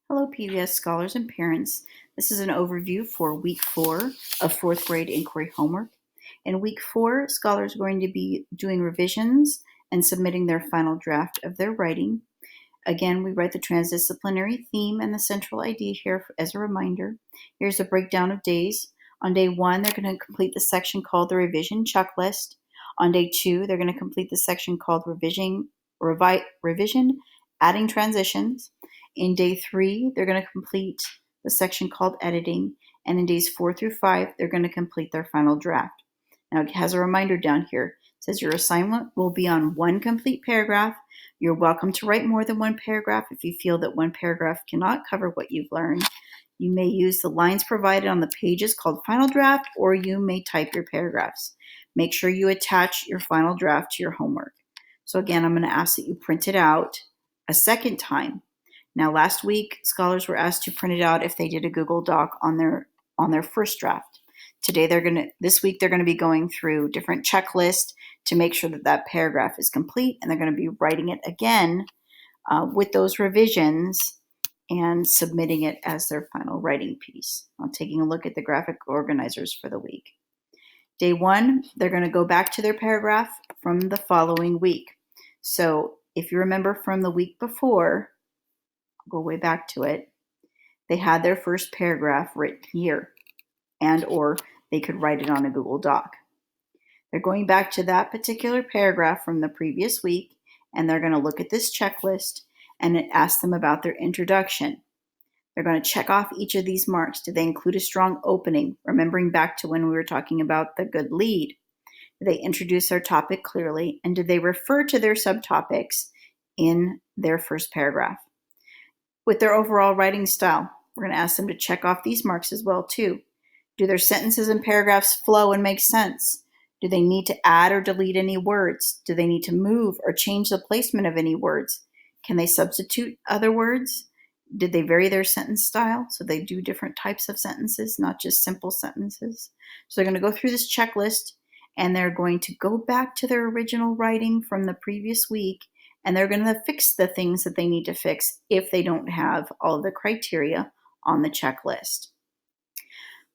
Hello, PBS scholars and parents. This is an overview for week 4 of 4th grade inquiry homework. In week 4, scholars are going to be doing revisions and submitting their final draft of their writing. Again, we write the transdisciplinary theme and the central idea here as a reminder. Here's a breakdown of days. On day 1, they're going to complete the section called the revision checklist. On day 2, they're going to complete the section called revision adding transitions. In day 3, they're going to complete the section called editing. And in days 4 through 5, they're going to complete their final draft. Now it has a reminder down here. It says your assignment will be on one complete paragraph. You're welcome to write more than one paragraph if you feel that one paragraph cannot cover what you've learned. You may use the lines provided on the pages called final draft, or you may type your paragraphs. Make sure you attach your final draft to your homework. So again, I'm going to ask that you print it out a second time. Now, last week, scholars were asked to print it out if they did a Google Doc on their first draft. This week, they're going to be going through different checklists to make sure that that paragraph is complete, and they're going to be writing it again with those revisions and submitting it as their final writing piece. I'm taking a look at the graphic organizers for the week. Day 1, they're going to go back to their paragraph from the following week. So if you remember from the week before, I'll go way back to it, they had their first paragraph written here, and or they could write it on a Google Doc. They're going back to that particular paragraph from the previous week, and they're going to look at this checklist and ask them about their introduction. They're going to check off each of these marks. Do they include a strong opening? Remembering back to when we were talking about the good lead. Do they introduce their topic clearly? And do they refer to their subtopics in their first paragraph? With their overall writing style, we're going to ask them to check off these marks as well too. Do their sentences and paragraphs flow and make sense? Do they need to add or delete any words? Do they need to move or change the placement of any words? Can they substitute other words? Did they vary their sentence style? So they do different types of sentences, not just simple sentences. So they're going to go through this checklist, and they're going to go back to their original writing from the previous week, and they're going to fix the things that they need to fix if they don't have all of the criteria on the checklist.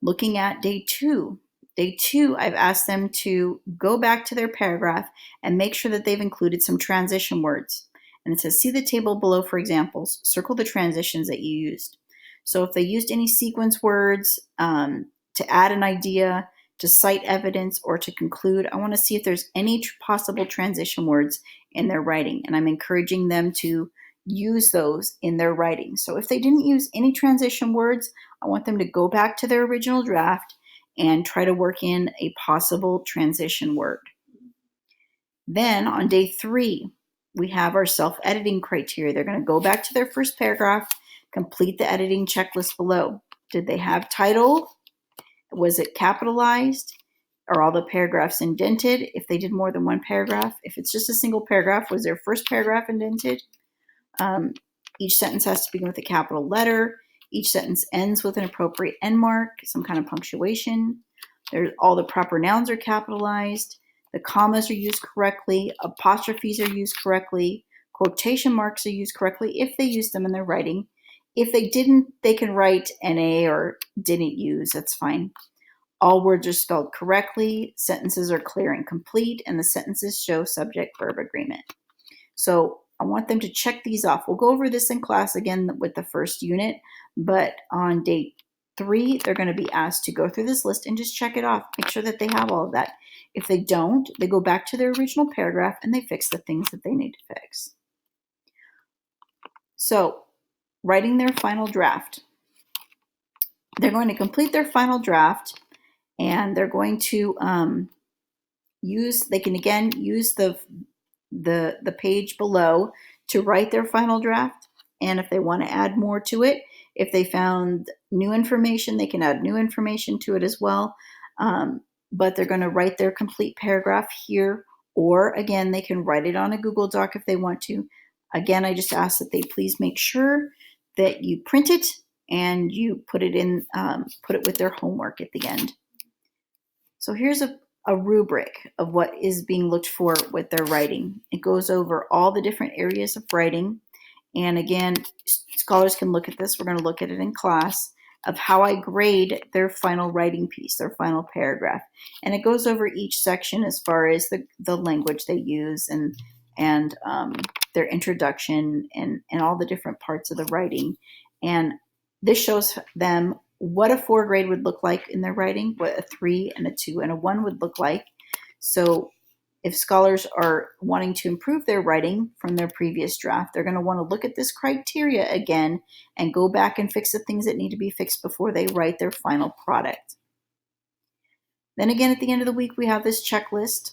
Looking at day 2, I've asked them to go back to their paragraph and make sure that they've included some transition words. And it says, see the table below for examples. Circle the transitions that you used. So if they used any sequence words to add an idea, to cite evidence, or to conclude, I want to see if there's any possible transition words in their writing. And I'm encouraging them to use those in their writing. So if they didn't use any transition words, I want them to go back to their original draft and try to work in a possible transition word. Then on day 3, we have our self-editing criteria. They're going to go back to their first paragraph, complete the editing checklist below. Did they have title? Was it capitalized? Are all the paragraphs indented? If they did more than one paragraph, if it's just a single paragraph, was their first paragraph indented? Each sentence has to begin with a capital letter. Each sentence ends with an appropriate end mark, some kind of punctuation. All the proper nouns are capitalized. The commas are used correctly. Apostrophes are used correctly. Quotation marks are used correctly if they use them in their writing. If they didn't, they can write NA or didn't use. That's fine. All words are spelled correctly. Sentences are clear and complete, and the sentences show subject-verb agreement. So I want them to check these off. We'll go over this in class again with the first unit, but on day 3, they're going to be asked to go through this list and just check it off. Make sure that they have all of that. If they don't, they go back to their original paragraph and they fix the things that they need to fix. So, writing their final draft. They're going to complete their final draft, and they're going to they can again use the page below to write their final draft. And if they want to add more to it, if they found new information, they can add new information to it as well. But they're going to write their complete paragraph here, or again, they can write it on a Google Doc if they want to. Again, I just ask that they please make sure that you print it and you put it with their homework at the end. So here's a rubric of what is being looked for with their writing. It goes over all the different areas of writing, And again, scholars can look at this. We're going to look at it in class of how I grade their final writing piece, their final paragraph. And it goes over each section as far as the language they use and their introduction and all the different parts of the writing. And this shows them what a 4 grade would look like in their writing, what a 3 and a 2 and a 1 would look like. So if scholars are wanting to improve their writing from their previous draft, they're going to want to look at this criteria again and go back and fix the things that need to be fixed before they write their final product. Then again, at the end of the week, we have this checklist.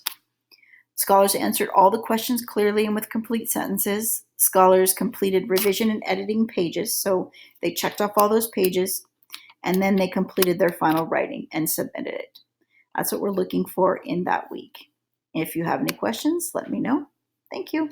Scholars answered all the questions clearly and with complete sentences. Scholars completed revision and editing pages, so they checked off all those pages, and then they completed their final writing and submitted it. That's what we're looking for in that week. If you have any questions, let me know. Thank you.